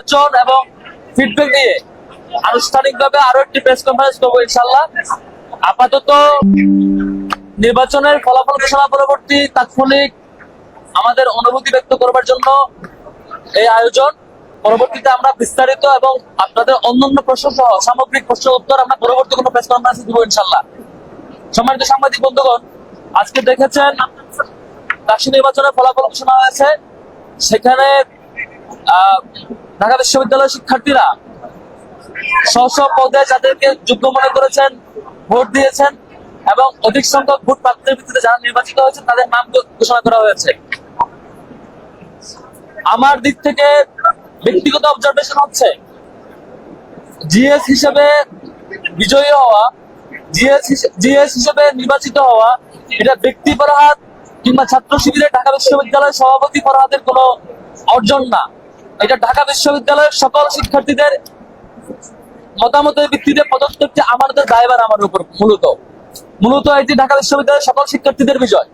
নির্বাচন এবং ফিডব্যাক নিয়ে আনুষ্ঠানিকভাবে আরো একটি প্রেস কনফারেন্স করবো ইনশাল্লাহ। আপাতত নির্বাচনের ফলাফল ঘোষণা পরবর্তী তাৎক্ষণিক আমাদের অনুভূতি ব্যক্ত করবার জন্য এই আয়োজন। পরবর্তীতে আমরা বিস্তারিত এবং আপনাদের অন্যান্য প্রশ্ন সহ সামগ্রিক প্রশ্ন উত্তর আমরা পরবর্তী কোনো প্রেস কনফারেন্সে দিব ইনশাল্লাহ। সম্মানিত সাংবাদিক বন্ধুগণ, আজকে দেখেছেন ডাকসু নির্বাচনের ফলাফল ঘোষণা হয়েছে। সেখানে ঢাকা বিশ্ববিদ্যালয়ের শিক্ষার্থীরা স্ব স্ব পদে যাদেরকে যোগ্য মনে করেছেন ভোট দিয়েছেন এবং অধিক সংখ্যক ভোট প্রাপ্তির ভিত্তিতে যারা নির্বাচিত হয়েছে তাদের নাম ঘোষণা করা হয়েছে। আমার দিক থেকে ব্যক্তিগত অবজারভেশন হচ্ছে জিএস হিসেবে বিজয়ী হওয়া, জিএস হিসেবে নির্বাচিত হওয়া এটা ব্যক্তি ফরহাদ কিংবা ছাত্র শিবিরের ঢাকা বিশ্ববিদ্যালয়ের সভাপতি ফরহাদের কোনো অর্জন না। এটা ঢাকা বিশ্ববিদ্যালয়ের সকল শিক্ষার্থীদের মতামতের ভিত্তিতে প্রদত্ত একটি আমাদের দায়ভার আমার উপর। মূলত এটি ঢাকা বিশ্ববিদ্যালয়ের সকল শিক্ষার্থীদের বিজয়।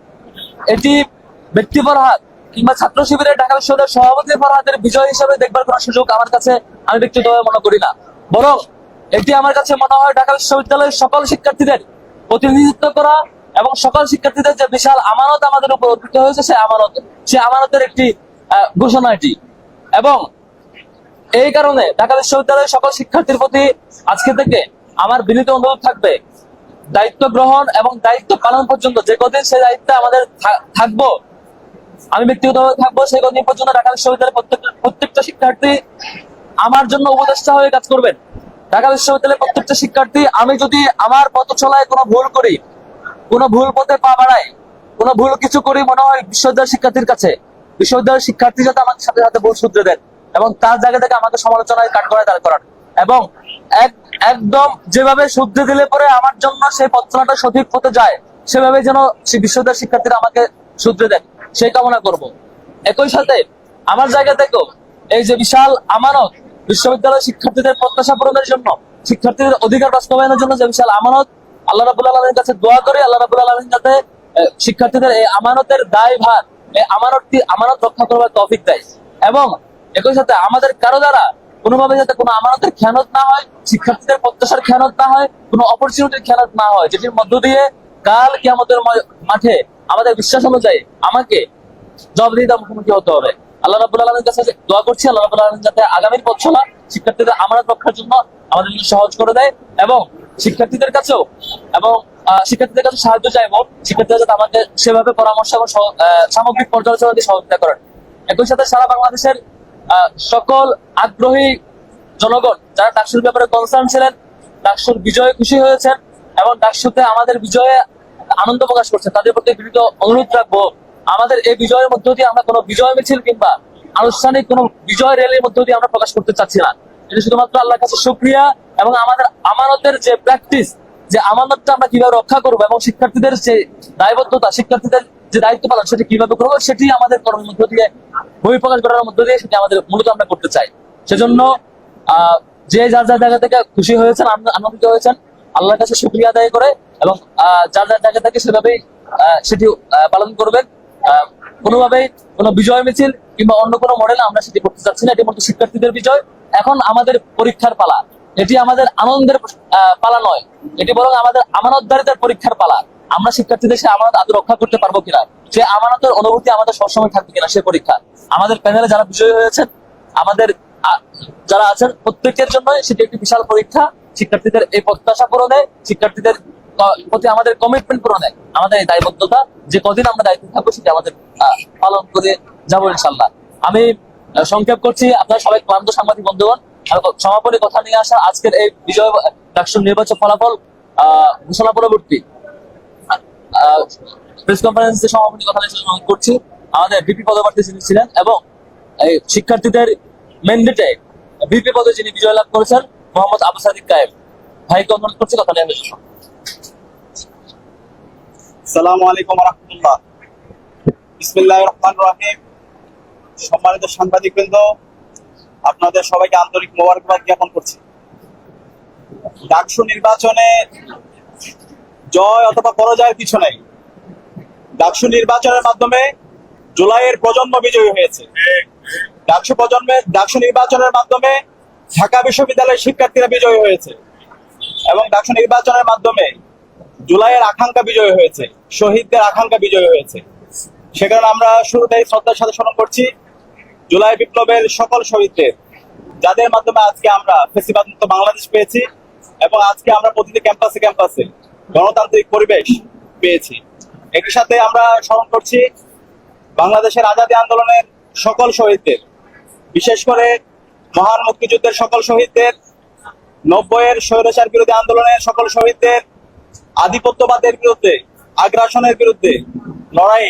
এটি ব্যক্তি ফরহাদ কিংবা ছাত্র শিবিরের ঢাকা বিশ্ববিদ্যালয়ের সভাপতি ফরহাদের বিজয় হিসেবে দেখবার কোনো সুযোগ আমার কাছে আমি ব্যক্তিগতভাবে মনে করি না। বরং এটি আমার কাছে মনে হয় ঢাকা বিশ্ববিদ্যালয়ের সকল শিক্ষার্থীদের প্রতিনিধিত্ব করা এবং সকল শিক্ষার্থীদের যে বিশাল আমানত আমাদের উপর অর্পিত হয়েছে সে আমানতের একটি ঘোষণা এটি। এবং এই কারণে ঢাকা বিশ্ববিদ্যালয়ের সকল শিক্ষার্থীর প্রতি আজকে থেকে আমার বিনীত অনুরোধ থাকবে, দায়িত্ব গ্রহণ এবং দায়িত্ব পালন পর্যন্ত যে কদিন সেই দায়িত্বে আমাদের থাকবো, আমি ব্যক্তিগতভাবে থাকবো, সেই কদিন পর্যন্ত ঢাকা বিশ্ববিদ্যালয়ের প্রত্যেকটা শিক্ষার্থী আমার জন্য উপদেষ্টা হয়ে কাজ করবেন। ঢাকা বিশ্ববিদ্যালয়ের প্রত্যেকটা শিক্ষার্থী, আমি যদি আমার পথ চলায় কোনো ভুল করি, কোনো ভুল পথে পা বাড়াই, কোনো ভুল কিছু করি, মনে হয় বিশ্ববিদ্যালয়ের শিক্ষার্থীর কাছে বিশ্ববিদ্যালয়ের শিক্ষার্থী যাতে আমাকে সাথে সাথে ভুল শুধরে দেন এবং তার জায়গা থেকে আমাকে সমালোচনায় কাঠগড়ায় দাঁড় করান এবং একদম যেভাবে শুদ্ধে দিলে পরে আমার জন্য সেই পথ চলাটা সঠিক পথে যায় সেভাবে যেন সেই বিশ্ববিদ্যালয়ের শিক্ষার্থীরা আমাকে শুধরে দেন, সেই কামনা করব। একই সাথে আমার জায়গা থেকেও এই যে বিশাল আমানত বিশ্ববিদ্যালয়ের শিক্ষার্থীদের প্রত্যাশা পূরণের জন্য, শিক্ষার্থীদের অধিকার বাস্তবায়নের জন্য যে বিশাল আমানত, আল্লাহ রাব্বুল আলামিনের কাছে দোয়া করি আল্লাহ রাব্বুল আলামিন যাতে শিক্ষার্থীদের এই আমানতের দায়ভার, এই আমানত রক্ষা করবার তৌফিক দেয়। এবং একই সাথে আমাদের কারো দ্বারা কোনোভাবে যাতে কোনো আমানতের খেয়ানত না হয়, শিক্ষার্থীদের প্রত্যাশার খেয়ানত না হয়, কোনো অপরচুনিটির খেয়ানত না হয়, যেটির মধ্য দিয়ে কাল কিয়ামতের মাঠে আমাদের বিশ্বাস অনুযায়ী আমাকে জবাবদিহিতার মুখোমুখি হতে হবে। আল্লাহ রাব্বুল আলামিনের কাছে দোয়া করছি আল্লাহ রাব্বুল আলামিন যাতে আগামীর পথ চলা শিক্ষার্থীদের আমানত রক্ষার জন্য আমাদের জন্য সহজ করে দেয় এবং শিক্ষার্থীদের কাছেও সাহায্য চাইবো, শিক্ষার্থীরা যাতে আমাকে সেভাবে পরামর্শ এবং সামগ্রিক পর্যালোচনা দিয়ে সহযোগিতা করেন। একই সাথে সারা বাংলাদেশের সকল আগ্রহী জনগণ যারা ডাকসুর ব্যাপারে কনসার্ন ছিলেন, ডাকসুর বিজয়ে খুশি হয়েছেন এবং ডাকসুতে আমাদের বিজয়ে আনন্দ প্রকাশ করছেন, তাদের প্রতি বিনীত অনুরোধ রাখবো, আমাদের এই বিজয়ের মধ্য দিয়ে আমরা কোনো বিজয় মিছিল কিংবা আনুষ্ঠানিক কোনো বিজয় র্যালির মধ্য দিয়ে আমরা প্রকাশ করতে চাচ্ছি না। এটা শুধুমাত্র আল্লাহর কাছে শুকরিয়া এবং আমাদের আমানতের যে প্র্যাকটিস, যে আমানতটা আমরা কিভাবে রক্ষা করবো এবং শিক্ষার্থীদের যে দায়বদ্ধতা, শিক্ষার্থীদের যে দায়িত্ব পালন সেটা কিভাবে করবো, সেটি আমাদের কর্মের মধ্য দিয়ে বহিঃপ্রকাশ করার মধ্য দিয়ে সেটি আমাদের মূলত আমরা করতে চাই। সেজন্য যে যার যার জায়গা থেকে খুশি হয়েছেন, আনন্দিত হয়েছেন, আল্লাহর কাছে শুকরিয়া আদায় করে এবং যার যার জায়গা থেকে সেভাবেই সেটি পালন করবেন। কোনোভাবেই কোনো বিজয় মিছিল কিংবা অন্য কোনো মডেল আমরা সেটি করতে চাচ্ছি না। এটি মূলত শিক্ষার্থীদের বিজয়। এখন আমাদের পরীক্ষার পালা, এটি আমাদের আনন্দের পালা নয়, এটি বরং আমাদের আমানতদারিতার পরীক্ষার পালা। আমরা শিক্ষার্থীদের সে আমানত আদৌ রক্ষা করতে পারবো কিনা, সে আমানতের অনুভূতি আমাদের সবসময় থাকবে কিনা, সে পরীক্ষা। আমাদের প্যানেলে যারা বিজয়ী হয়েছেন, আমাদের যারা আছেন, প্রত্যেকের জন্য সেটি একটি বিশাল পরীক্ষা। শিক্ষার্থীদের এই প্রত্যাশা পূরণে, শিক্ষার্থীদের প্রতি আমাদের কমিটমেন্ট পূরণে, আমাদের এই দায়বদ্ধতা, যে কদিন আমরা দায়িত্ব থাকবো সেটি আমাদের পালন করে যাবো ইনশাল্লাহ। আমি সংক্ষেপ করছি, আপনারা সবাই ক্লান্ত সাংবাদিক বন্ধুগণ, সমাপনী কথা নিয়ে আসা আজকের এই বিজয় ডাকসু নির্বাচন ফলাফল ঘোষণা পরবর্তী প্রেস কনফারেন্সে সমাপনী কথা নিয়ে করছি। আমাদের ভিপি পদপ্রার্থী যিনি ছিলেন এবং এই শিক্ষার্থীদের ম্যান্ডেটে ভিপি পদে যিনি বিজয় লাভ করেছেন মোহাম্মদ আবু সাদিক কায়েম ভাইকে অনুরোধ করছি কথা নিয়ে। আসসালামু আলাইকুম ওয়া রাহমাতুল্লাহ। বিসমিল্লাহির রহমানির রহিম। সম্মানিত সাংবাদিকবৃন্দ, আপনাদের সবাইকে আন্তরিক মোবারকবাদ জ্ঞাপন করছি। ডাকসু নির্বাচনে জয় অথবা পরাজয়ের কিছু নেই। ডাকসু নির্বাচনের মাধ্যমে জুলাইয়ের প্রজন্ম বিজয়ী হয়েছে। ডাকসু প্রজন্মের ডাকসু নির্বাচনের মাধ্যমে ঢাকা বিশ্ববিদ্যালয়ের শিক্ষার্থীরা বিজয়ী হয়েছে এবং ডাকসু নির্বাচনের মাধ্যমে জুলাইয়ের আকাঙ্ক্ষা বিজয়ী হয়েছে, শহীদদের আকাঙ্ক্ষা বিজয়ী হয়েছে। সে কারণে আমরা শুরুতেই শ্রদ্ধার সাথে স্মরণ করছি জুলাই বিপ্লবের সকল শহীদদের, যাদের মাধ্যমে আজকে আমরা ফ্যাসিবাদ মুক্ত বাংলাদেশ পেয়েছি এবং আজকে আমরা প্রতিটি ক্যাম্পাসে ক্যাম্পাসে গণতান্ত্রিক পরিবেশ পেয়েছি। একই সাথে আমরা স্মরণ করছি বাংলাদেশের আজাদী আন্দোলনের সকল শহীদদের, বিশেষ করে মহান মুক্তিযুদ্ধের সকল শহীদদের, 90-এর স্বৈরাচার বিরোধী আন্দোলনের সকল শহীদদের, আধিপত্যবাদের বিরুদ্ধে, আগ্রাসনের বিরুদ্ধে লড়াই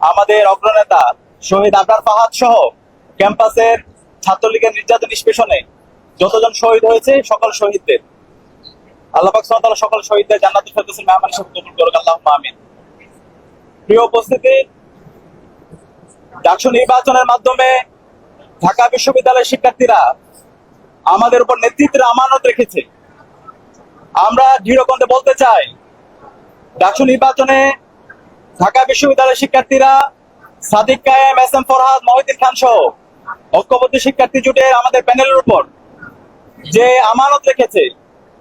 আমাদের অগ্রনেতা শহীদ আবরার ফাহাদ সহ ক্যাম্পাসের ছাত্রলীগের নির্যাতন নিষ্পেষণে যতজন শহীদ হয়েছে সকল শহীদদের আল্লাহ পাক সুবহানাহু ওয়া তাআলা সকল শহীদদের জান্নাতুল ফেরদৌসের মেহমান হিসেবে কবুল করুক, আল্লাহুম্মা আমিন। প্রিয় উপস্থিতি, ডাকসু নির্বাচনের মাধ্যমে ঢাকা বিশ্ববিদ্যালয়ের শিক্ষার্থীরা আমাদের উপর নেতৃত্বের আমানত রেখেছে। আমরা দৃঢ়কণ্ঠে বলতে চাই, ডাকসু নির্বাচনে ঢাকা বিশ্ববিদ্যালয়ের শিক্ষার্থীরা সাদিক কায়েম, এস এম ফরহাদ, মহিউদ্দিন খান সহ ঐক্যবদ্ধ শিক্ষার্থী জোটের আমাদের প্যানেলের উপর যে আমানত রেখেছে,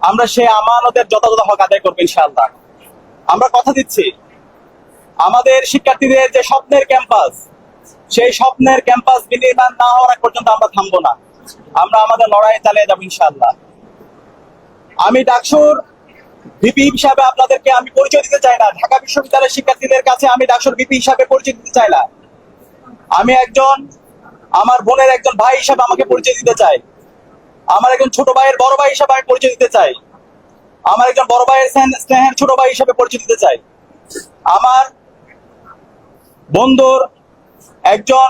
আমরা সেই আমানতের যথাযথ হক আদায় করবো ইনশাআল্লাহ। আমরা কথা দিচ্ছি, আমাদের শিক্ষার্থীদের যে স্বপ্নের ক্যাম্পাস, সেই স্বপ্নের ক্যাম্পাস বিনির্মাণ না হওয়ার আগ পর্যন্ত আমরা থামবো না। আমরা আমাদের লড়াই চালিয়ে যাবো ইনশাআল্লাহ। আমি ডাকসুর ভিপি হিসাবে আপনাদেরকে আমি পরিচয় দিতে চাই না, ঢাকা বিশ্ববিদ্যালয়ের শিক্ষার্থীদের কাছে আমি ডাকসুর ভিপি হিসাবে পরিচয় দিতে চাই না। আমি একজন, আমার বোনের একজন ভাই হিসাবে আমাকে পরিচয় দিতে চাই, আমার একজন ছোট ভাইয়ের বড় ভাই হিসাবে আমি পরিচয় দিতে চাই, আমার একজন বড় ভাইয়ের স্নেহের ছোট ভাই হিসাবে পরিচয় দিতে চাই, আমার বন্ধুর একজন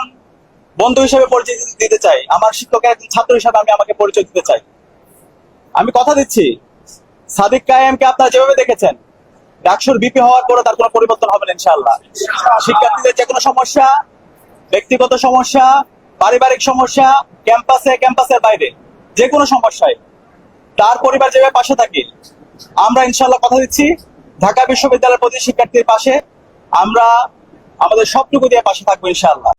বন্ধু হিসেবে পরিচয় দিতে চাই, আমার শিক্ষকের একজন ছাত্র হিসাবে আমি আমাকে পরিচয় দিতে চাই। আমি কথা দিচ্ছি, সাদিক কায়েমকে আপনারা যেভাবে দেখেছেন, ডাকসুর ভিপি হওয়ার পরে তার কোনো পরিবর্তন হবে না ইনশাআল্লাহ। শিক্ষার্থীদের যে কোনো সমস্যা, ব্যক্তিগত সমস্যা, পারিবারিক সমস্যা, ক্যাম্পাসের বাইরে যে কোনো সমস্যায় তার পরিবার যেভাবে পাশে থাকে, আমরা ইনশাআল্লাহ কথা দিচ্ছি ঢাকা বিশ্ববিদ্যালয়ের প্রতি শিক্ষার্থীর পাশে আমরা আমাদের সবটুকু দিয়ে পাশে থাকবো ইনশাআল্লাহ।